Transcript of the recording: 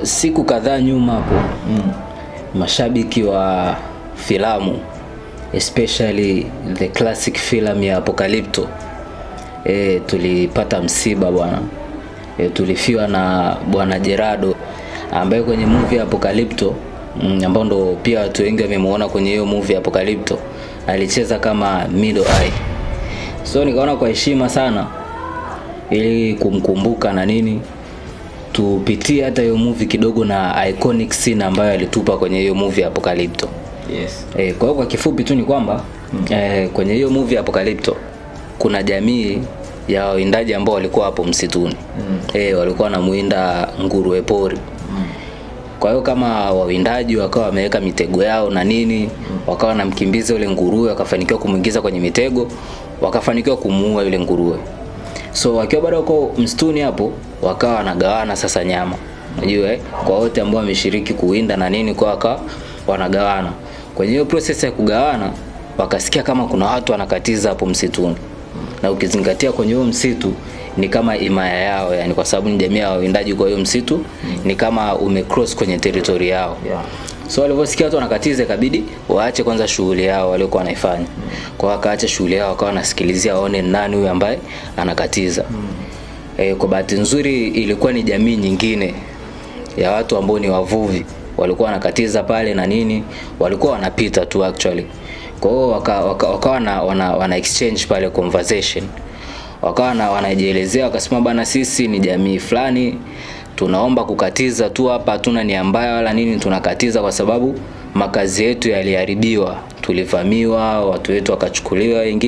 Siku kadhaa nyuma hapo mashabiki wa filamu, especially the classic film ya Apocalypto, tulipata msiba bwana. Tulifiwa na bwana Gerardo ambaye kwenye movie ya Apocalypto, ambao ndo pia watu wengi wamemuona kwenye hiyo movie ya Apocalypto, alicheza kama Middle Eye. So nikaona kwa heshima sana ili kumkumbuka na nini, tupitie hata hiyo movie kidogo na iconic scene ambayo alitupa kwenye hiyo movie ya Apocalypto. Yes. Kwa kifupi tu ni kwamba kwenye hiyo movie ya Apocalypto kuna jamii ya wawindaji ambao walikuwa hapo msituni. Walikuwa wanamuinda nguruwe pori. Kwa hiyo kama wawindaji wakawa wameweka mitego yao na nini, wakawa wanamkimbiza yule nguruwe, wakafanikiwa kumuingiza kwenye mitego, wakafanikiwa kumuua yule nguruwe. So wakiwa bado wako msituni hapo, wakawa wanagawana sasa nyama. Unajua kwa wote ambao wameshiriki kuwinda na nini, kwa wakawa wanagawana. Kwenye hiyo process ya kugawana, wakasikia kama kuna watu wanakatiza hapo msituni. Na ukizingatia kwenye huo msitu ni kama imaya yao, yani kwa sababu ni jamii ya wawindaji, kwa hiyo msitu ni kama umecross kwenye territory yao. So walivyosikia watu wanakatiza, ikabidi waache kwanza shughuli yao waliokuwa wanaifanya. Kwa wakaacha shughuli yao, wakawa wanasikilizia waone nani huyu ambaye anakatiza. Kwa bahati nzuri ilikuwa ni jamii nyingine ya watu ambao ni wavuvi, walikuwa wanakatiza pale na nini, walikuwa wanapita tu actually. Kwa hiyo wakawa wana exchange pale conversation. Wakawa wanajielezea, wakasema bana, sisi ni jamii fulani, tunaomba kukatiza tu hapa, hatuna nia mbaya wala nini, tunakatiza kwa sababu makazi yetu yaliharibiwa, tulivamiwa, watu wetu wakachukuliwa wengine